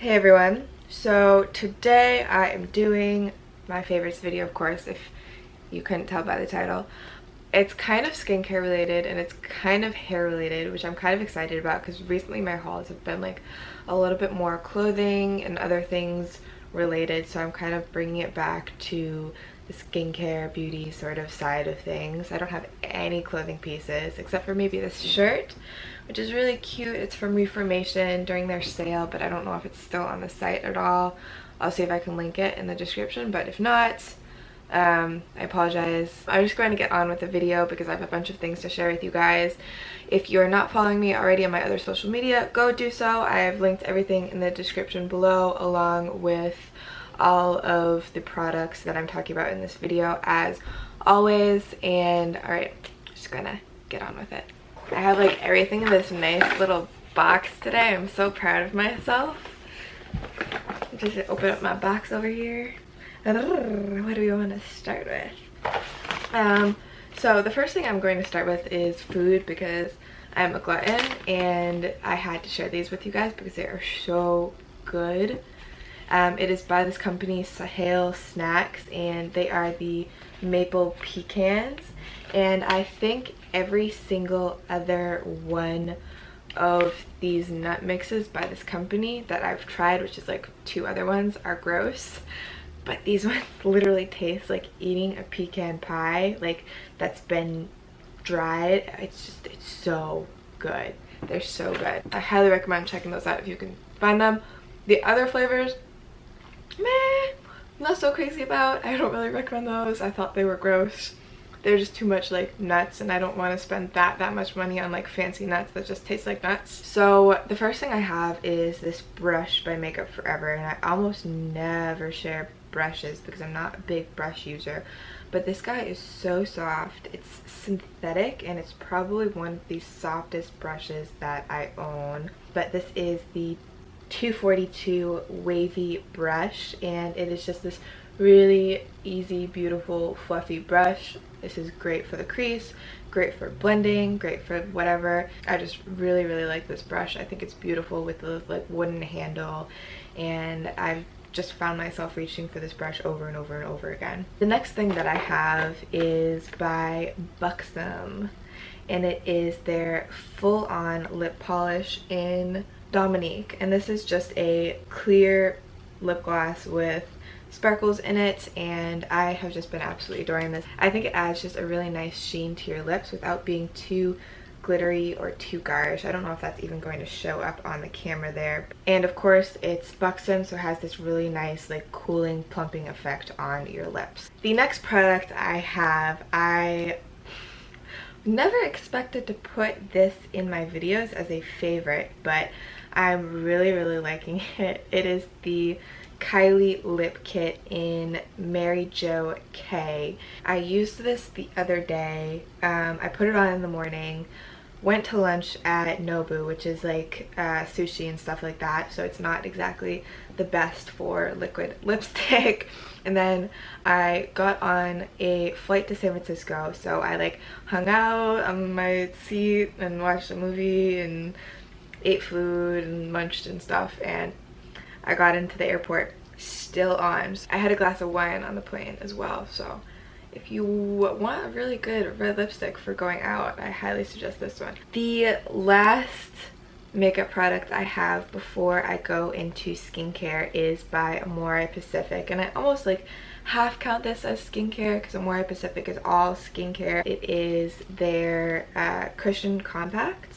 Hey everyone, so today I am doing my favorites video, of course, if you couldn't tell by the title. It's kind of skincare related and it's kind of hair related, which I'm kind of excited about because recently my hauls have been like a little bit more clothing and other things related, so I'm kind of bringing it back to the skincare beauty sort of side of things. I don't have any clothing pieces except for maybe this shirt, which is really cute. It's from Reformation during their sale, but I don't know if it's still on the site at all. I'll see if I can link it in the description, but if not, I apologize. I'm just going to get on with the video because I have a bunch of things to share with you guys. If you're not following me already on my other social media, go do so. I have linked everything in the description below along with all of the products that I'm talking about in this video as always. And alright, just gonna get on with it. I have like everything in this nice little box today. I'm so proud of myself. Just open up my box over here. What do we want to start with? So the first thing I'm going to start with is food because I'm a glutton and I had to share these with you guys because they are so good. It is by this company, Sahel Snacks, and they are the maple pecans, and I think every single other one of these nut mixes by this company that I've tried, which is like 2 other ones, are gross. But these ones literally taste like eating a pecan pie, like that's been dried. It's so good. They're so good. I highly recommend checking those out if you can find them. The other flavors, meh, not so crazy about. I don't really recommend those. I thought they were gross. They're just too much like nuts, and I don't want to spend that much money on like fancy nuts that just taste like nuts. So the first thing I have is this brush by Makeup Forever, and I almost never share brushes because I'm not a big brush user, but this guy is so soft. It's synthetic and it's probably one of the softest brushes that I own. But this is the 242 wavy brush, and it is just this really easy, beautiful, fluffy brush. This is great for the crease, great for blending, great for whatever. I just really like this brush. I think it's beautiful with the like wooden handle, and I've just found myself reaching for this brush over and over and over again. The next thing that I have is by Buxom, and it is their full-on lip polish in Dominique, and this is just a clear lip gloss with sparkles in it, and I have just been absolutely adoring this. I think it adds just a really nice sheen to your lips without being too glittery or too garish. I don't know if that's even going to show up on the camera there. And of course it's Buxom, so it has this really nice like cooling, plumping effect on your lips. The next product I have, I never expected to put this in my videos as a favorite, but I'm really liking it. It is the Kylie Lip Kit in Mary Jo K. I used this the other day. I put it on in the morning, went to lunch at Nobu, which is like sushi and stuff like that, so it's not exactly the best for liquid lipstick. And then I got on a flight to San Francisco, so I like hung out on my seat and watched a movie and ate food and munched and stuff, and I got into the airport still on. I had a glass of wine on the plane as well, so if you want a really good red lipstick for going out, I highly suggest this one. The last makeup product I have before I go into skincare is by Amore Pacific, and I almost like half count this as skincare because Amore Pacific is all skincare. It is their cushion compact,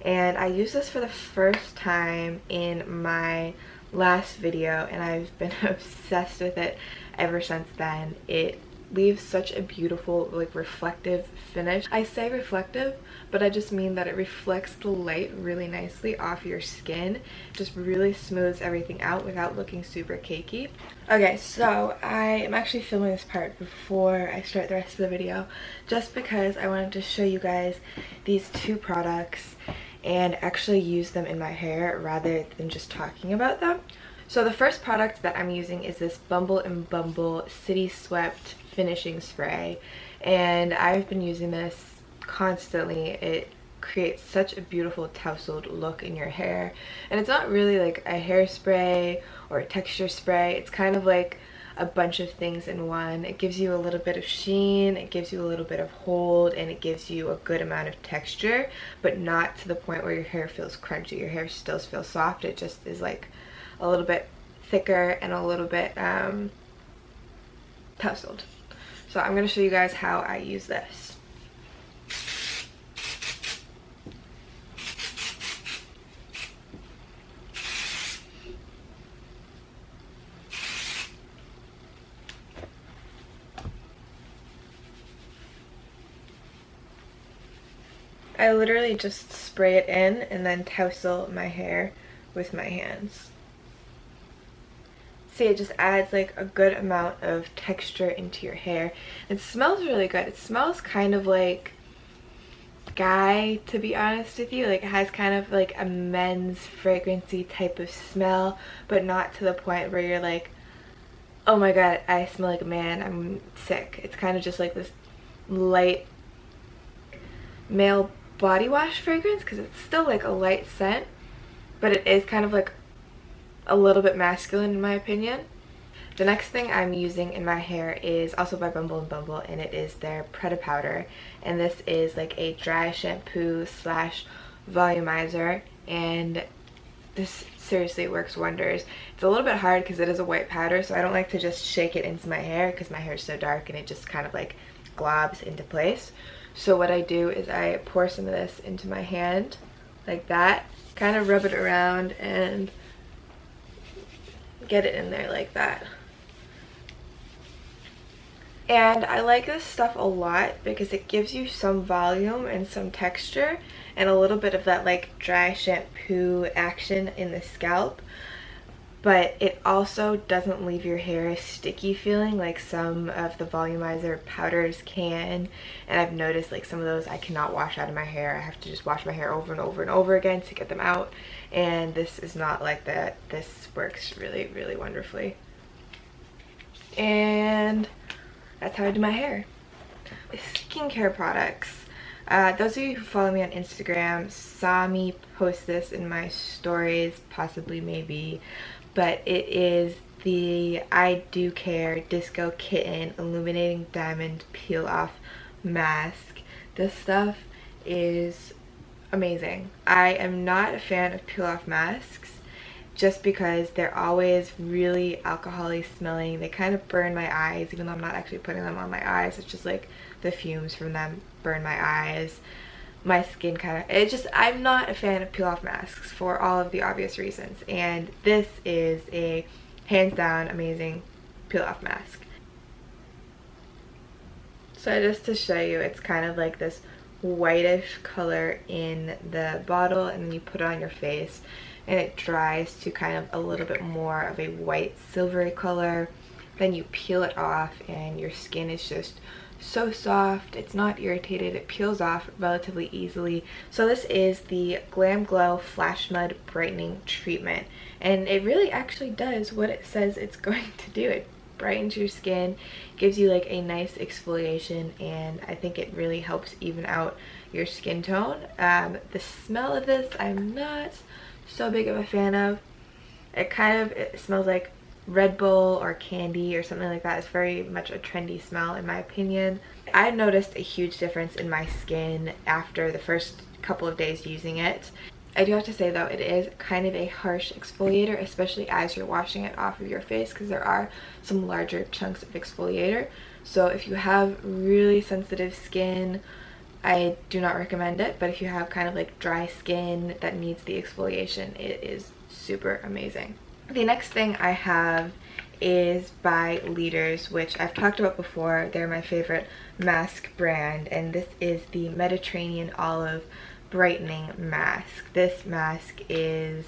and I used this for the first time in my last video, and I've been obsessed with it ever since then. It leaves such a beautiful like reflective finish. I say reflective, but I just mean that it reflects the light really nicely off your skin. Just really smooths everything out without looking super cakey. Okay, so I am actually filming this part before I start the rest of the video just because I wanted to show you guys these 2 products and actually use them in my hair rather than just talking about them. So the first product that I'm using is this Bumble and Bumble City Swept Finishing Spray, and I've been using this constantly. It creates such a beautiful tousled look in your hair. And it's not really like a hairspray or a texture spray. It's kind of like a bunch of things in one. It gives you a little bit of sheen, it gives you a little bit of hold, and it gives you a good amount of texture, but not to the point where your hair feels crunchy. Your hair still feels soft. It just is like a little bit thicker and a little bit tousled. So I'm going to show you guys how I use this. I literally just spray it in and then tousle my hair with my hands. See, it just adds like a good amount of texture into your hair. It smells really good. It smells kind of like Guy, to be honest with you. Like, it has kind of like a men's fragrancy type of smell, but not to the point where you're like, oh my god, I smell like a man, I'm sick. It's kind of just like this light male body wash fragrance, because it's still like a light scent, but it is kind of like a little bit masculine in my opinion. The next thing I'm using in my hair is also by Bumble, and it is their Preta powder, and this is like a dry shampoo slash volumizer, and this seriously works wonders. It's a little bit hard because it is a white powder, so I don't like to just shake it into my hair because my hair is so dark and it just kind of like globs into place. So what I do is I pour some of this into my hand like that, kind of rub it around and get it in there like that. And I like this stuff a lot because it gives you some volume and some texture and a little bit of that like dry shampoo action in the scalp, but it also doesn't leave your hair sticky feeling like some of the volumizer powders can. And I've noticed like some of those I cannot wash out of my hair. I have to just wash my hair over and over and over again to get them out, and this is not like that. This works really, really wonderfully. And that's how I do my hair. Skincare products. Those of you who follow me on Instagram saw me post this in my stories, possibly, maybe, but it is the I Do Care Disco Kitten Illuminating Diamond Peel Off Mask. This stuff is amazing. I am not a fan of peel off masks just because they're always really alcohol-y smelling. They kind of burn my eyes, even though I'm not actually putting them on my eyes. It's just like the fumes from them burn my eyes. My skin kind of, I'm not a fan of peel off masks for all of the obvious reasons, and this is a hands down amazing peel off mask. So just to show you, it's kind of like this whitish color in the bottle, and then you put it on your face and it dries to kind of a little bit more of a white silvery color. Then you peel it off and your skin is just so soft. It's not irritated. It peels off relatively easily. So this is the Glam Glow Flash Mud Brightening Treatment, and it really actually does what it says it's going to do. It brightens your skin, gives you like a nice exfoliation, and I think it really helps even out your skin tone. The smell of this I'm not so big of a fan of. It smells like Red Bull or candy or something like that. It's very much a trendy smell in my opinion. I noticed a huge difference in my skin after the first couple of days using it. I do have to say though, it is kind of a harsh exfoliator, especially as you're washing it off of your face, because there are some larger chunks of exfoliator. So if you have really sensitive skin, I do not recommend it, but if you have kind of like dry skin that needs the exfoliation, it is super amazing. The next thing I have is by Leaders, which I've talked about before. They're my favorite mask brand, and this is the Mediterranean Olive Brightening Mask. This mask is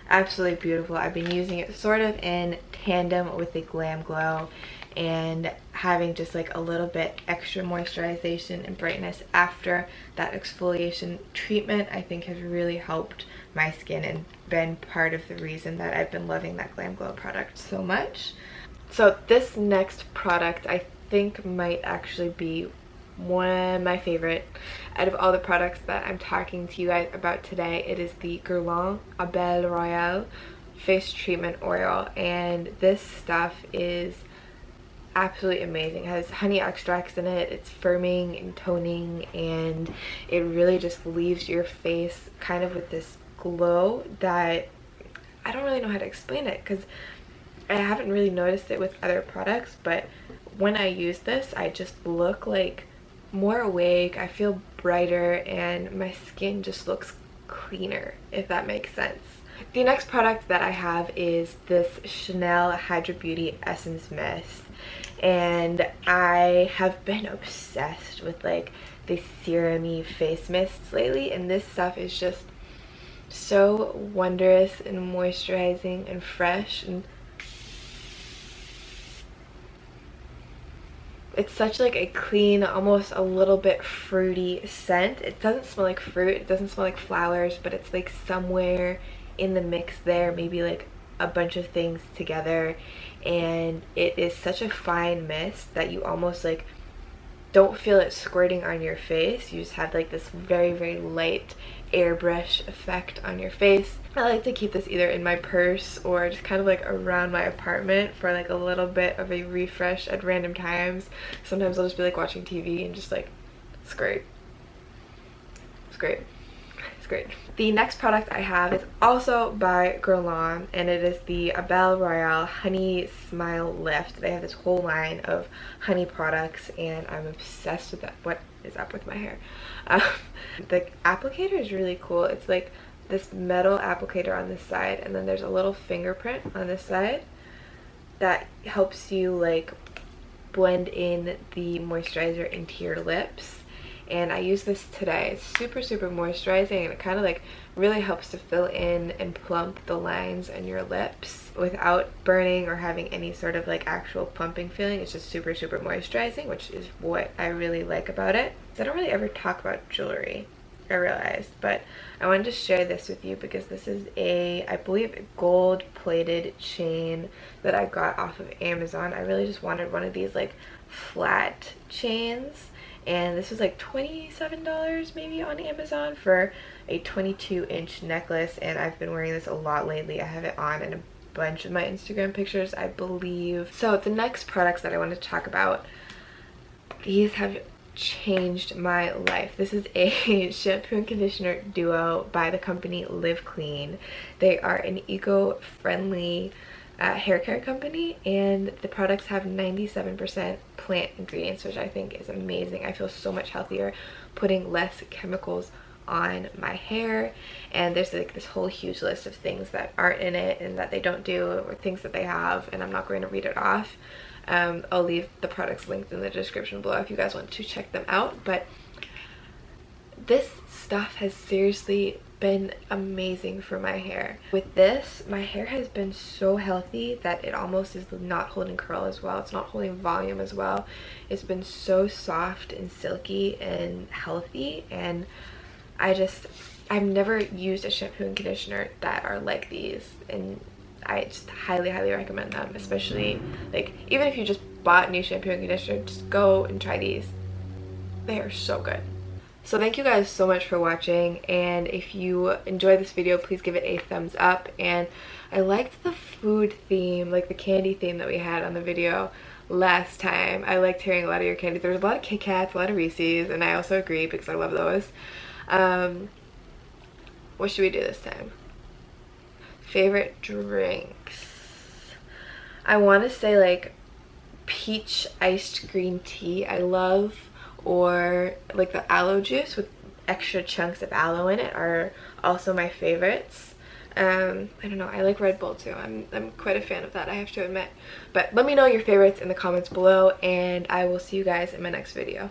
absolutely beautiful. I've been using it sort of in tandem with the Glam Glow, and having just like a little bit extra moisturization and brightness after that exfoliation treatment, I think has really helped my skin and been part of the reason that I've been loving that Glam Glow product so much. So this next product I think might actually be my favorite out of all the products that I'm talking to you guys about today. It is the Glam Abell Royale face treatment oil, and this stuff is absolutely amazing. It has honey extracts in it. It's firming and toning, and it really just leaves your face kind of with this glow that I don't really know how to explain it, because I haven't really noticed it with other products, but when I use this I just look like more awake, I feel brighter, and my skin just looks cleaner, if that makes sense. The next product that I have is this Chanel Hydra Beauty Essence Mist, and I have been obsessed with like the serum-y face mists lately, and this stuff is just so wondrous and moisturizing and fresh, and it's such like a clean, almost a little bit fruity scent. It doesn't smell like fruit, it doesn't smell like flowers, but it's like somewhere in the mix there, maybe like a bunch of things together, and it is such a fine mist that you almost like don't feel it squirting on your face. You just have like this very, very light airbrush effect on your face. I like to keep this either in my purse or just kind of like around my apartment for like a little bit of a refresh at random times. Sometimes I'll just be like watching TV and just like, it's great. It's great. It's great. The next product I have is also by Glam, and it is the Abell Royale Honey Smile Lift. They have this whole line of honey products, and I'm obsessed with that. What is up with my hair? The applicator is really cool. It's like this metal applicator on this side, and then there's a little fingerprint on this side that helps you like blend in the moisturizer into your lips. And I use this today. It's super, super moisturizing, and it kind of like really helps to fill in and plump the lines on your lips without burning or having any sort of like actual plumping feeling. It's just super, super moisturizing, which is what I really like about it. I don't really ever talk about jewelry, I realized, but I wanted to share this with you because this is a, I believe, a gold plated chain that I got off of Amazon. I really just wanted one of these like flat chains, and this was like $27 maybe on Amazon for a 22-inch necklace, and I've been wearing this a lot lately. I have it on in a bunch of my Instagram pictures, I believe. So the next products that I want to talk about, these have changed my life. This is a shampoo and conditioner duo by the company Live Clean. They are an eco-friendly hair care company, and the products have 97% plant ingredients, which I think is amazing. I feel so much healthier putting less chemicals on my hair, and there's like this whole huge list of things that aren't in it and that they don't do, or things that they have, and I'm not going to read it off. I'll leave the products linked in the description below if you guys want to check them out. But this stuff has seriously been amazing for my hair. With this, my hair has been so healthy that it almost is not holding curl as well. It's not holding volume as well. It's been so soft and silky and healthy, and I've never used a shampoo and conditioner that are like these, and I just highly, highly recommend them. Especially like even if you just bought new shampoo and conditioner, just go and try these. They are so good. So thank you guys so much for watching, and if you enjoyed this video, please give it a thumbs up. And I liked the food theme, like the candy theme that we had on the video last time. I liked hearing a lot of your candy. There was a lot of Kit Kats, a lot of Reese's, and I also agree because I love those. What should we do this time? Favorite drinks. I want to say like peach iced green tea I love, or like the aloe juice with extra chunks of aloe in it are also my favorites. I don't know, I like Red Bull too. I'm quite a fan of that, I have to admit. But let me know your favorites in the comments below, and I will see you guys in my next video.